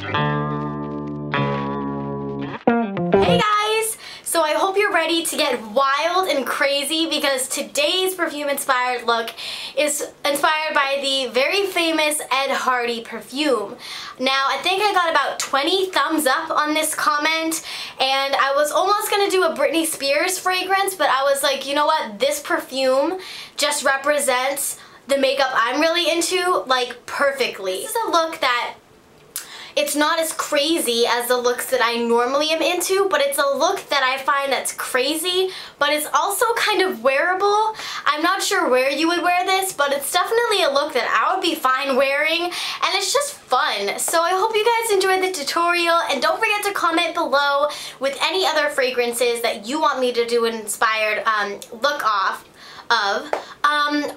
Hey guys! So I hope you're ready to get wild and crazy because today's perfume inspired look is inspired by the very famous Ed Hardy perfume. Now I think I got about 20 thumbs up on this comment and I was almost going to do a Britney Spears fragrance, but I was like, you know what, this perfume just represents the makeup I'm really into like perfectly. This is a look that it's not as crazy as the looks that I normally am into, but it's a look that I find that's crazy, but it's also kind of wearable. I'm not sure where you would wear this, but it's definitely a look that I would be fine wearing, and it's just fun. So I hope you guys enjoyed the tutorial, and don't forget to comment below with any other fragrances that you want me to do an inspired look off of.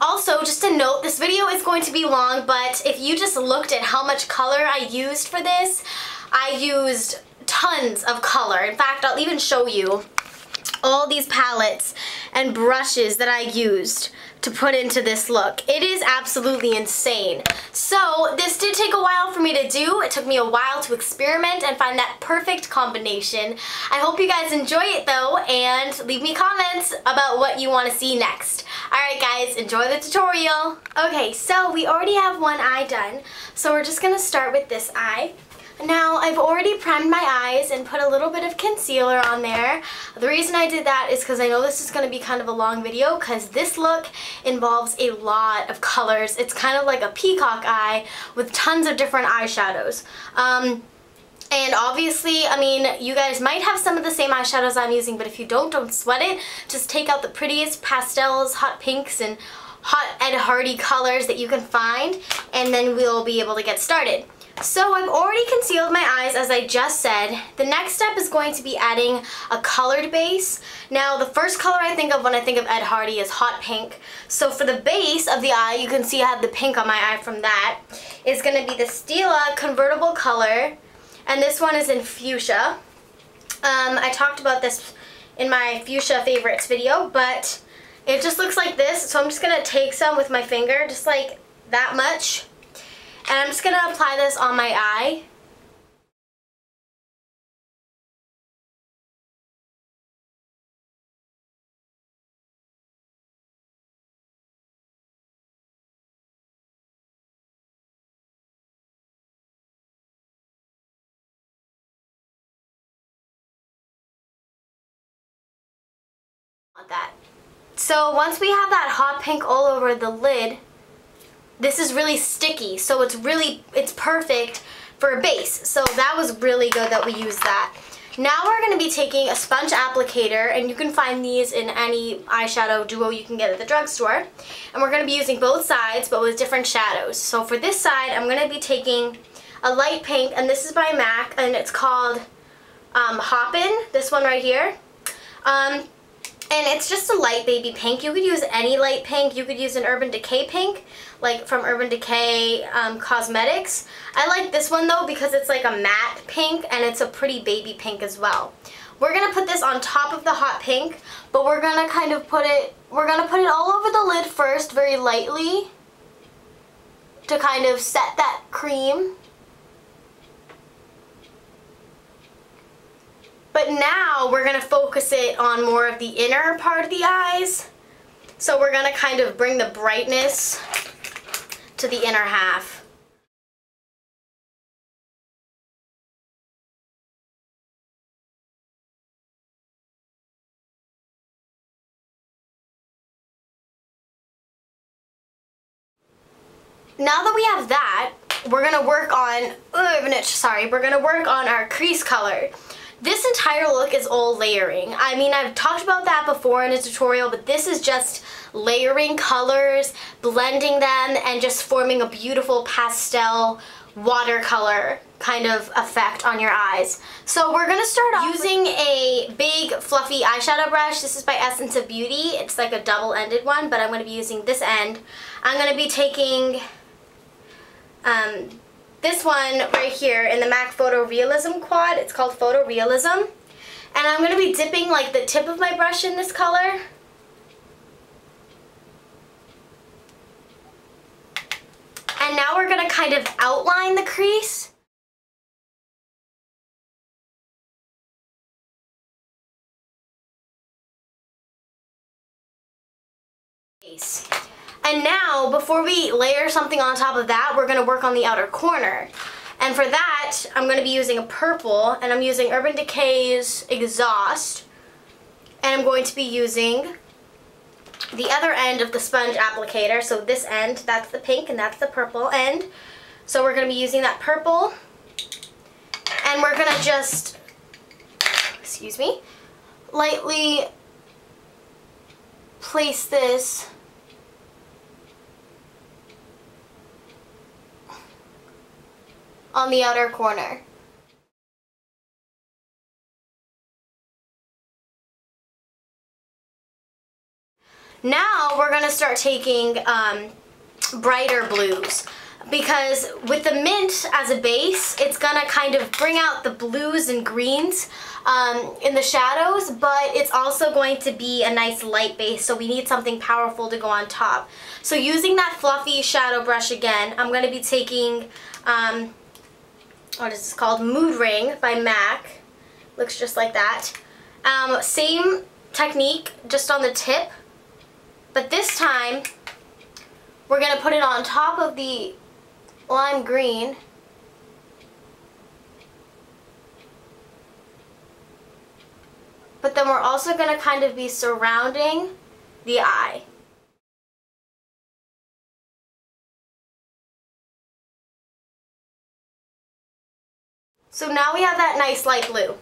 Also, just a note, this video is going to be long, but if you just looked at how much color I used for this, I used tons of color. In fact, I'll even show you all these palettes and brushes that I used to put into this look. It is absolutely insane. So this did take a while for me to do. It took me a while to experiment and find that perfect combination. I hope you guys enjoy it though, and leave me comments about what you want to see next. Alright guys, enjoy the tutorial. Okay, so we already have one eye done, so we're just going to start with this eye. Now, I've already primed my eyes and put a little bit of concealer on there. The reason I did that is because I know this is going to be kind of a long video because this look involves a lot of colors. It's kind of like a peacock eye with tons of different eyeshadows. And obviously, I mean, you guys might have some of the same eyeshadows I'm using, but if you don't sweat it. Just take out the prettiest pastels, hot pinks, and hot Ed Hardy colors that you can find, and then we'll be able to get started. So I've already concealed my eyes, as I just said. The next step is going to be adding a colored base. Now the first color I think of when I think of Ed Hardy is hot pink. So for the base of the eye, you can see I have the pink on my eye from that. It's going to be the Stila convertible color, and this one is in fuchsia. I talked about this in my fuchsia favorites video, but it just looks like this. So I'm just going to take some with my finger, just like that much. And I'm just going to apply this on my eye. Like that. So once we have that hot pink all over the lid, this is really sticky, so it's perfect for a base. So that was really good that we used that. Now we're going to be taking a sponge applicator, and you can find these in any eyeshadow duo you can get at the drugstore. And we're going to be using both sides, but with different shadows. So for this side, I'm going to be taking a light pink, and this is by MAC, and it's called Hoppin', this one right here. And it's just a light baby pink. You could use any light pink. You could use an Urban Decay pink, like from Urban Decay Cosmetics. I like this one though because it's like a matte pink and it's a pretty baby pink as well. We're going to put this on top of the hot pink, but we're going to kind of put it all over the lid first, very lightly, to kind of set that cream. But now we're going to focus it on more of the inner part of the eyes. So we're going to kind of bring the brightness to the inner half. Now that we have that, we're going to work on, we're going to work on our crease color. This entire look is all layering. I mean, I've talked about that before in a tutorial, but this is just layering colors, blending them, and just forming a beautiful pastel watercolor kind of effect on your eyes. So we're going to start off using a big fluffy eyeshadow brush. This is by Essence of Beauty. It's like a double-ended one, but I'm going to be using this end. I'm going to be taking this one right here in the MAC Photo Realism quad. It's called Photo Realism. And I'm going to be dipping like the tip of my brush in this color. And now we're going to kind of outline the crease. base. And now, before we layer something on top of that, we're gonna work on the outer corner. And for that, I'm gonna be using a purple, and I'm using Urban Decay's Exhaust. And I'm going to be using the other end of the sponge applicator. So this end, that's the pink, and that's the purple end. So we're gonna be using that purple. And we're gonna just, excuse me, lightly place this on the outer corner. Now we're going to start taking brighter blues, because with the mint as a base, it's going to kind of bring out the blues and greens in the shadows, but it's also going to be a nice light base, so we need something powerful to go on top. So using that fluffy shadow brush again, I'm going to be taking what is this called? Mood Ring by MAC. Looks just like that. Same technique, just on the tip, but this time we're going to put it on top of the lime green. But then we're also going to kind of be surrounding the eye. So now we have that nice light blue,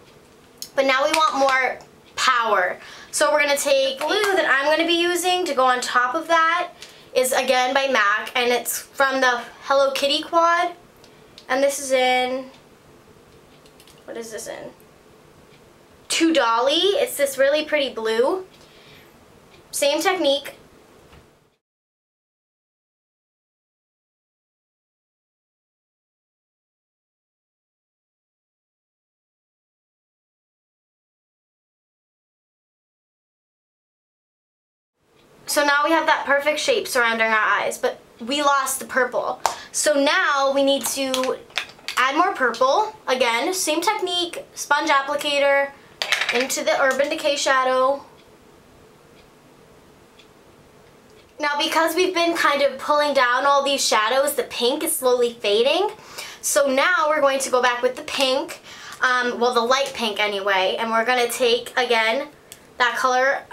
but now we want more power. So we're going to take blue that I'm going to be using to go on top of that is again by MAC, and it's from the Hello Kitty quad, and this is in, what is this in? To Dolly. It's this really pretty blue. Same technique. So now we have that perfect shape surrounding our eyes, but we lost the purple. So now we need to add more purple. Again, same technique, sponge applicator into the Urban Decay shadow. Now because we've been kind of pulling down all these shadows, the pink is slowly fading. So now we're going to go back with the pink, well, the light pink anyway, and we're going to take, again, that color,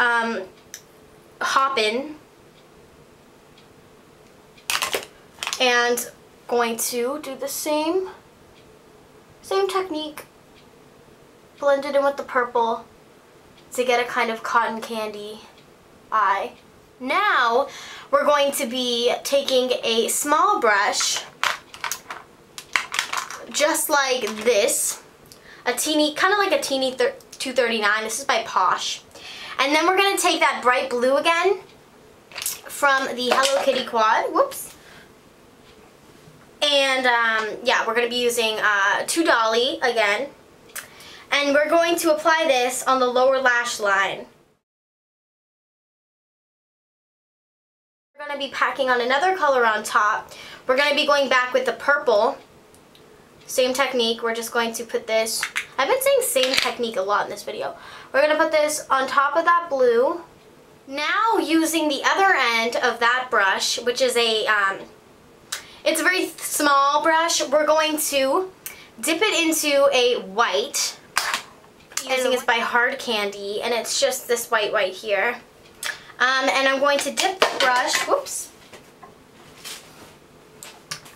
Hoppin', and going to do the same technique, blend it in with the purple to get a kind of cotton candy eye. Now we're going to be taking a small brush, just like this, a teeny, kind of like a teeny 239. This is by Posh. And then we're going to take that bright blue again from the Hello Kitty quad. Whoops. And yeah, we're going to be using To Dolly again. And we're going to apply this on the lower lash line. We're going to be packing on another color on top. We're going to be going back with the purple. Same technique. We're just going to put this, I've been saying same technique a lot in this video. We're going to put this on top of that blue. Now using the other end of that brush, which is a, it's a very small brush, we're going to dip it into a white. Using it's by Hard Candy, and it's just this white here. And I'm going to dip the brush, whoops.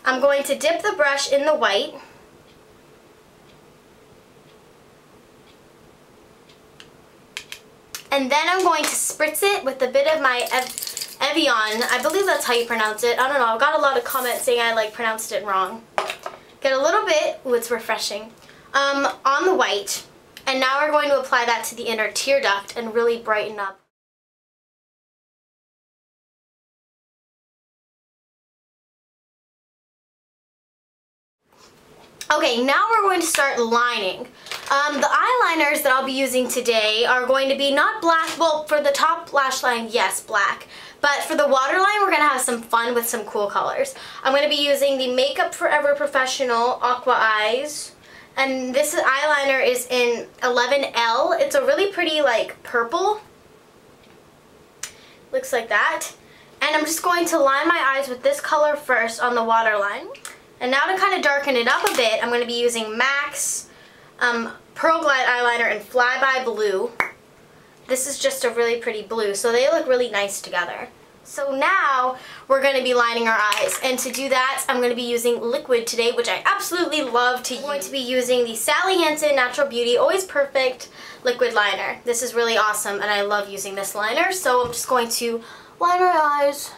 I'm going to dip the brush in the white. And then I'm going to spritz it with a bit of my Evian. I believe that's how you pronounce it. I don't know. I got a lot of comments saying I pronounced it wrong. Get a little bit, ooh, it's refreshing, on the white. And now we're going to apply that to the inner tear duct and really brighten up. Okay, now we're going to start lining. The eyeliners that I'll be using today are going to be not black, well, for the top lash line, yes, black. But for the waterline, we're going to have some fun with some cool colors. I'm going to be using the Makeup Forever Professional Aqua Eyes. And this eyeliner is in 11L. It's a really pretty, purple. Looks like that. And I'm just going to line my eyes with this color first on the waterline. And now to kind of darken it up a bit, I'm going to be using MAC's Pearl Glide eyeliner in Flyby Blue. This is just a really pretty blue, so they look really nice together. So now we're going to be lining our eyes, and to do that I'm going to be using liquid today, which I absolutely love to use. I'm going to be using the Sally Hansen Natural Beauty Always Perfect liquid liner. This is really awesome and I love using this liner, so I'm just going to line my eyes.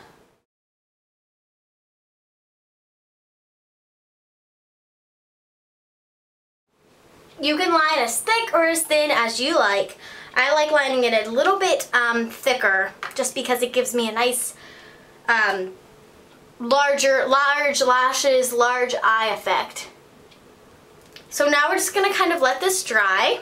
You can line as thick or as thin as you like. I like lining it a little bit thicker just because it gives me a nice large lashes, large eye effect. So now we're just going to kind of let this dry.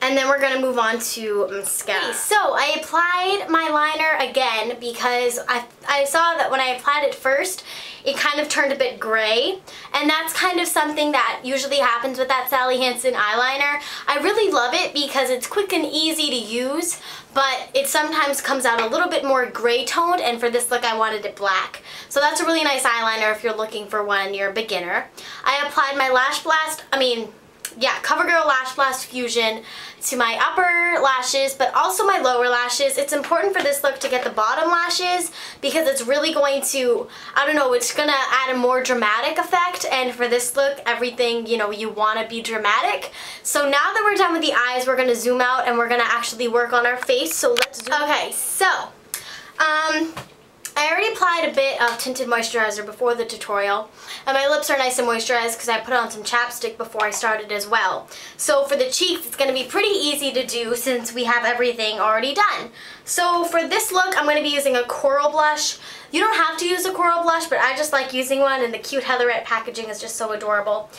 And then we're going to move on to mascara. Okay, so I applied my liner again because I saw that when I applied it first, it kind of turned a bit gray. And that's kind of something that usually happens with that Sally Hansen eyeliner. I really love it because it's quick and easy to use, but it sometimes comes out a little bit more gray toned, and for this look I wanted it black. So that's a really nice eyeliner if you're looking for one and you're a beginner. I applied my CoverGirl Lash Blast Fusion to my upper lashes, but also my lower lashes. It's important for this look to get the bottom lashes because it's really going to, I don't know, it's going to add a more dramatic effect, and for this look, everything, you know, you want to be dramatic. So now that we're done with the eyes, we're going to zoom out and we're going to actually work on our face, so let's do it. Okay, so, I already applied a bit of tinted moisturizer before the tutorial, and my lips are nice and moisturized because I put on some chapstick before I started as well. So for the cheeks, it's going to be pretty easy to do since we have everything already done. So for this look, I'm going to be using a coral blush. You don't have to use a coral blush, but I just like using one, and the cute heatherette packaging is just so adorable.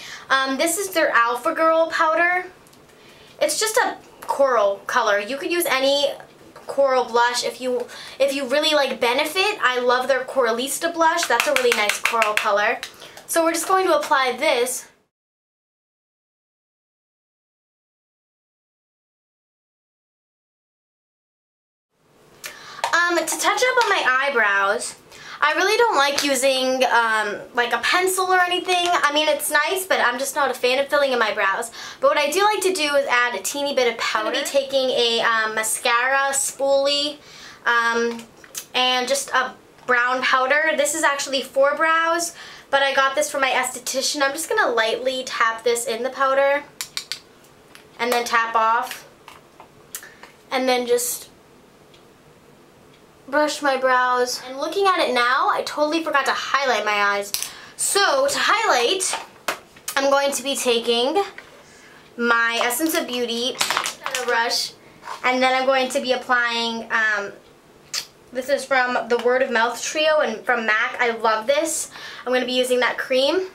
This is their Alpha Girl powder. It's just a coral color. You could use any coral blush if you really like Benefit. I love their Coralista blush. That's a really nice coral color. So we're just going to apply this. To touch up on my eyebrows, I really don't like using like a pencil or anything. I mean, it's nice, but I'm just not a fan of filling in my brows. But what I do like to do is add a teeny bit of powder. I'm going to be taking a mascara spoolie and just a brown powder. This is actually for brows, but I got this from my esthetician. I'm just going to lightly tap this in the powder and then tap off, and then just brush my brows. And looking at it now, I totally forgot to highlight my eyes. So to highlight, I'm going to be taking my Essence of Beauty brush, and then I'm going to be applying, this is from the Word of Mouth Trio and from MAC. I love this. I'm going to be using that cream.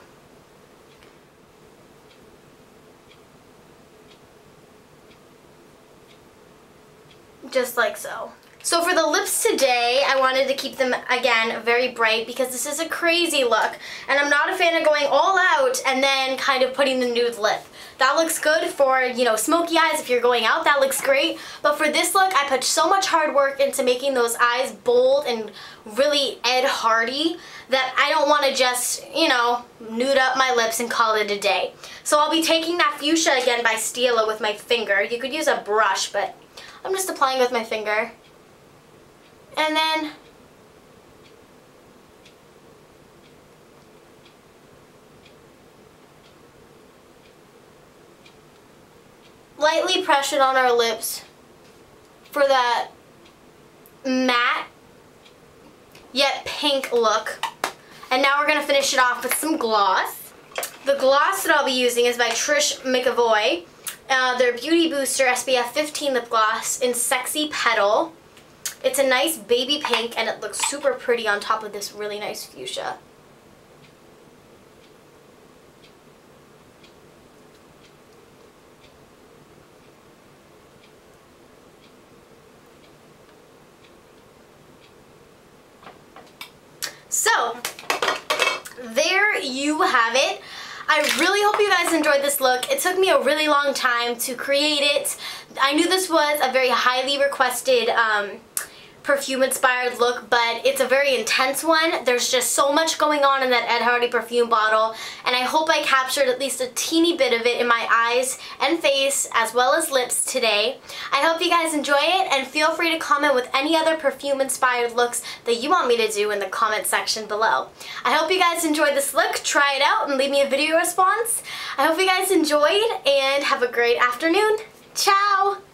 Just like so. So for the lips today, I wanted to keep them, again, very bright because this is a crazy look. And I'm not a fan of going all out and then kind of putting the nude lip. That looks good for, you know, smoky eyes if you're going out. That looks great. But for this look, I put so much hard work into making those eyes bold and really Ed Hardy that I don't want to just, you know, nude up my lips and call it a day. So I'll be taking that Fuchsia again by Stila with my finger. You could use a brush, but I'm just applying with my finger. And then lightly press it on our lips for that matte yet pink look. And now we're going to finish it off with some gloss. The gloss that I'll be using is by Trish McAvoy. Their Beauty Booster SPF 15 lip gloss in Sexy Petal. It's a nice baby pink and it looks super pretty on top of this really nice fuchsia. So, there you have it. I really hope you guys enjoyed this look. It took me a really long time to create it. I knew this was a very highly requested perfume inspired look, but it's a very intense one. There's just so much going on in that Ed Hardy perfume bottle, and I hope I captured at least a teeny bit of it in my eyes and face as well as lips today. I hope you guys enjoy it, and feel free to comment with any other perfume inspired looks that you want me to do in the comment section below. I hope you guys enjoyed this look. Try it out and leave me a video response. I hope you guys enjoyed and have a great afternoon. Ciao!